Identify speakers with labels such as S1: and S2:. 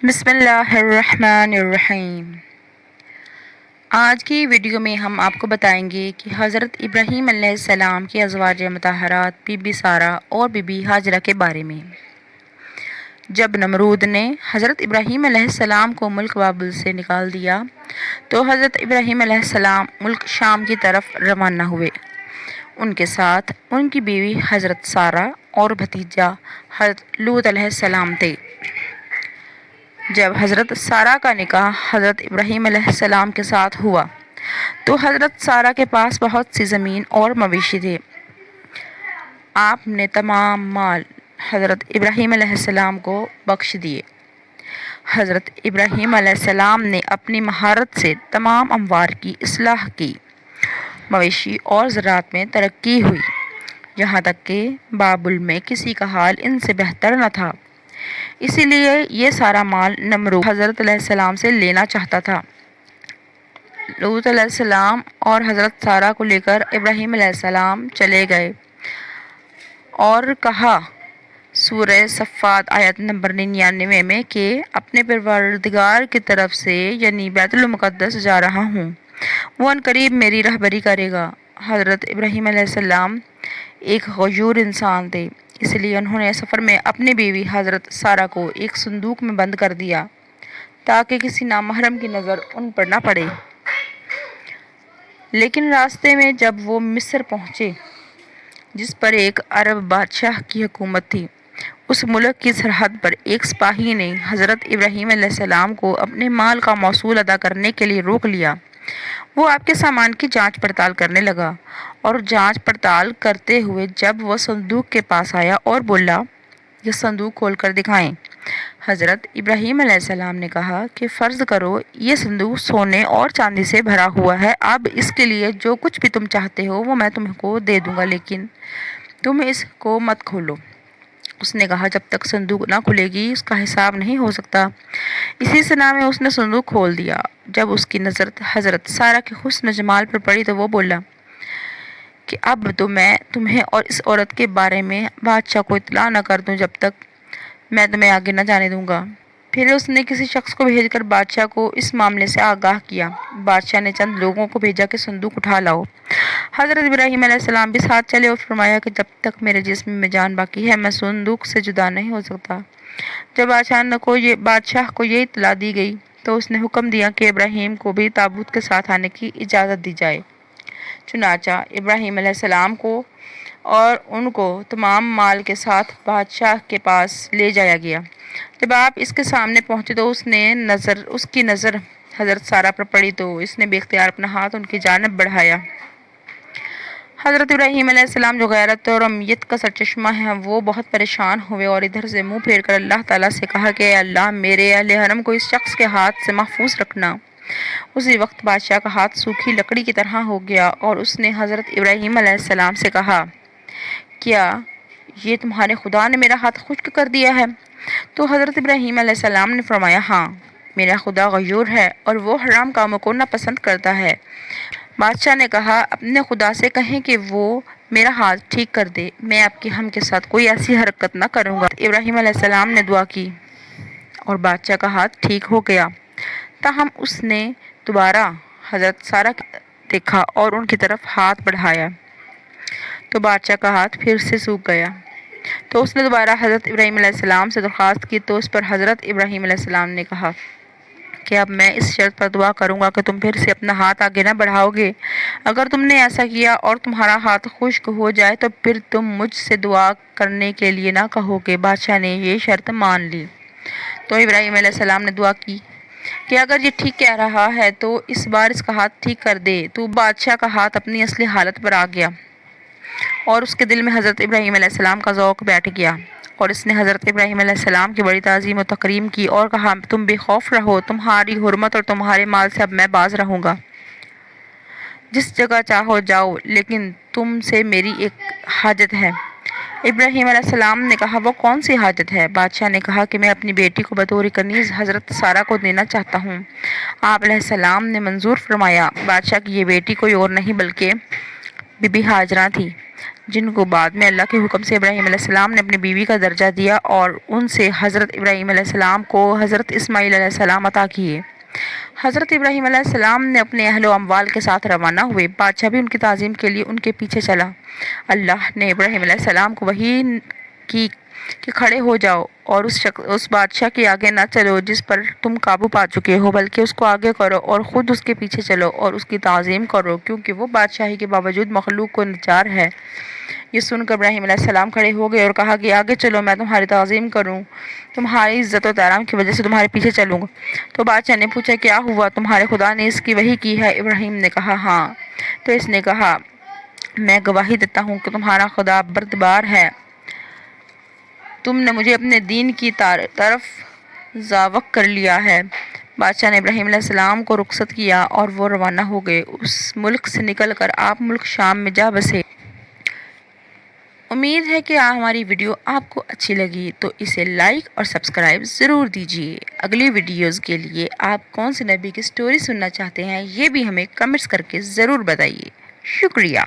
S1: بسم اللہ الرحمن الرحیم۔ آج کی ویڈیو میں ہم آپ کو بتائیں گے کہ حضرت ابراہیم علیہ السلام کی ازواج مطہرات بی بی سارہ اور بی بی ہاجرہ کے بارے میں۔ جب نمرود نے حضرت ابراہیم علیہ السلام کو ملک بابل سے نکال دیا تو حضرت ابراہیم علیہ السلام ملک شام کی طرف روانہ ہوئے۔ ان کے ساتھ ان کی بیوی حضرت سارہ اور بھتیجا حضرت لوط علیہ السلام تھے۔ جب حضرت سارہ کا نکاح حضرت ابراہیم علیہ السلام کے ساتھ ہوا تو حضرت سارہ کے پاس بہت سی زمین اور مویشی تھے۔ آپ نے تمام مال حضرت ابراہیم علیہ السلام کو بخش دیے۔ حضرت ابراہیم علیہ السلام نے اپنی مہارت سے تمام اموار کی اصلاح کی۔ مویشی اور زراعت میں ترقی ہوئی، یہاں تک کہ بابل میں کسی کا حال ان سے بہتر نہ تھا۔ اسی لیے یہ سارا مال نمرود حضرت علیہ السلام سے لینا چاہتا تھا۔ لوط علیہ السلام اور حضرت سارہ کو لے کر ابراہیم علیہ السلام چلے گئے اور کہا سورہ صفات آیت نمبر 99 میں کہ اپنے پروردگار کی طرف سے یعنی بیت المقدس جا رہا ہوں، وہ عنقریب میری رہبری کرے گا۔ حضرت ابراہیم علیہ السلام ایک غیور انسان تھے، اس لیے انہوں نے سفر میں اپنی بیوی حضرت سارہ کو ایک صندوق میں بند کر دیا تاکہ کسی نامحرم کی نظر ان پر نہ پڑے۔ لیکن راستے میں جب وہ مصر پہنچے جس پر ایک عرب بادشاہ کی حکومت تھی، اس ملک کی سرحد پر ایک سپاہی نے حضرت ابراہیم علیہ السلام کو اپنے مال کا موصول ادا کرنے کے لیے روک لیا۔ وہ آپ کے سامان کی جانچ پڑتال کرنے لگا اور جانچ پڑتال کرتے ہوئے جب وہ صندوق کے پاس آیا اور بولا یہ صندوق کھول کر دکھائیں۔ حضرت ابراہیم علیہ السلام نے کہا کہ فرض کرو یہ صندوق سونے اور چاندی سے بھرا ہوا ہے، اب اس کے لیے جو کچھ بھی تم چاہتے ہو وہ میں تم کو دے دوں گا، لیکن تم اس کو مت کھولو۔ اس نے کہا جب تک صندوق نہ کھلے گی اس کا حساب نہیں ہو سکتا۔ اسی سنا میں اس نے صندوق کھول دیا۔ جب اس کی نظر حضرت سارہ کے حسن و جمال پر پڑی تو وہ بولا کہ اب تو میں تمہیں اور اس عورت کے بارے میں بادشاہ کو اطلاع نہ کر دوں جب تک میں تمہیں آگے نہ جانے دوں گا۔ پھر اس نے کسی شخص کو بھیج کر بادشاہ کو اس معاملے سے آگاہ کیا۔ بادشاہ نے چند لوگوں کو بھیجا کہ صندوق اٹھا لاؤ۔ حضرت ابراہیم علیہ السلام بھی ساتھ چلے اور فرمایا کہ جب تک میرے جسم میں جان باقی ہے میں صندوق سے جدا نہیں ہو سکتا۔ جب بادشاہ کو یہ اطلاع دی گئی تو اس نے حکم دیا کہ ابراہیم کو بھی تابوت کے ساتھ آنے کی اجازت دی جائے۔ چنانچہ ابراہیم علیہ السلام کو اور ان کو تمام مال کے ساتھ بادشاہ کے پاس لے جایا گیا۔ جب آپ اس کے سامنے پہنچے تو اس کی نظر حضرت سارہ پر پڑی تو اس نے بے اختیار اپنا ہاتھ ان کی جانب بڑھایا۔ حضرت ابراہیم علیہ السلام جو غیرت اور امیت کا سرچشمہ ہیں وہ بہت پریشان ہوئے اور ادھر سے منہ پھیر کر اللہ تعالیٰ سے کہا کہ اے اللہ میرے اہل حرم کو اس شخص کے ہاتھ سے محفوظ رکھنا۔ اسی وقت بادشاہ کا ہاتھ سوکھی لکڑی کی طرح ہو گیا اور اس نے حضرت ابراہیم علیہ السلام سے کہا کیا یہ تمہارے خدا نے میرا ہاتھ خشک کر دیا ہے؟ تو حضرت ابراہیم علیہ السلام نے فرمایا ہاں، میرا خدا غیور ہے اور وہ حرام کاموں کو ناپسند کرتا ہے۔ بادشاہ نے کہا اپنے خدا سے کہیں کہ وہ میرا ہاتھ ٹھیک کر دے، میں آپ کے ہم کے ساتھ کوئی ایسی حرکت نہ کروں گا۔ ابراہیم علیہ السلام نے دعا کی اور بادشاہ کا ہاتھ ٹھیک ہو گیا۔ تاہم اس نے دوبارہ حضرت سارہ دیکھا اور ان کی طرف ہاتھ بڑھایا تو بادشاہ کا ہاتھ پھر سے سوکھ گیا۔ تو اس نے دوبارہ حضرت ابراہیم علیہ السلام سے درخواست کی تو اس پر حضرت ابراہیم علیہ السلام نے کہا کہ اب میں اس شرط پر دعا کروں گا کہ تم پھر سے اپنا ہاتھ آگے نہ بڑھاؤ گے۔ اگر تم نے ایسا کیا اور تمہارا ہاتھ خشک ہو جائے تو پھر تم مجھ سے دعا کرنے کے لیے نہ کہو گے۔ بادشاہ نے یہ شرط مان لی۔ تو ابراہیم علیہ السلام نے دعا کی کہ اگر یہ ٹھیک کہہ رہا ہے تو اس بار اس کا ہاتھ ٹھیک کر دے۔ تو بادشاہ کا ہاتھ اپنی اصلی حالت پر آ گیا اور اس کے دل میں حضرت ابراہیم علیہ السلام کا ذوق بیٹھ گیا اور اس نے حضرت ابراہیم علیہ السلام کی بڑی تعظیم و تکریم کی اور کہا تم بے خوف رہو، تمہاری حرمت اور تمہارے مال سے اب میں باز رہوں گا۔ جس جگہ چاہو جاؤ، لیکن تم سے میری ایک حاجت ہے۔ ابراہیم علیہ السلام نے کہا وہ کون سی حاجت ہے؟ بادشاہ نے کہا کہ میں اپنی بیٹی کو بطور کنیز حضرت سارہ کو دینا چاہتا ہوں۔ آپ علیہ السلام نے منظور فرمایا۔ بادشاہ کی یہ بیٹی کوئی اور نہیں بلکہ بی بی ہاجرہ تھی۔ جن کو بعد میں اللہ کے حکم سے ابراہیم علیہ السلام نے اپنی بیوی کا درجہ دیا اور ان سے حضرت ابراہیم علیہ السلام کو حضرت اسماعیل علیہ السلام عطا کیے۔ حضرت ابراہیم علیہ السلام نے اپنے اہل و اموال کے ساتھ روانہ ہوئے۔ بادشاہ بھی ان کی تعظیم کے لیے ان کے پیچھے چلا۔ اللہ نے ابراہیم علیہ السلام کو وحی کی کہ کھڑے ہو جاؤ اور اس بادشاہ کے آگے نہ چلو جس پر تم قابو پا چکے ہو، بلکہ اس کو آگے کرو اور خود اس کے پیچھے چلو اور اس کی تعظیم کرو، کیونکہ وہ بادشاہی کے باوجود مخلوق کو نچار ہے۔ یہ سن کر ابراہیم علیہ السلام کھڑے ہو گئے اور کہا کہ آگے چلو، میں تمہاری تعظیم کروں، تمہاری عزت و احترام کی وجہ سے تمہارے پیچھے چلوں گا۔ تو بادشاہ نے پوچھا کیا ہوا، تمہارے خدا نے اس کی وحی کی ہے؟ ابراہیم نے کہا ہاں۔ تو اس نے کہا میں گواہی دیتا ہوں کہ تمہارا خدا بردبار ہے، تم نے مجھے اپنے دین کی طرف ذاوق کر لیا ہے۔ بادشاہ نے ابراہیم علیہ السلام کو رخصت کیا اور وہ روانہ ہو گئے۔ اس ملک سے نکل کر آپ ملک شام میں جا بسے۔ امید ہے کہ ہماری ویڈیو آپ کو اچھی لگی تو اسے لائک اور سبسکرائب ضرور دیجیے۔ اگلی ویڈیوز کے لیے آپ کون سے نبی کی سٹوری سننا چاہتے ہیں یہ بھی ہمیں کمنٹس کر کے ضرور بتائیے۔ شکریہ۔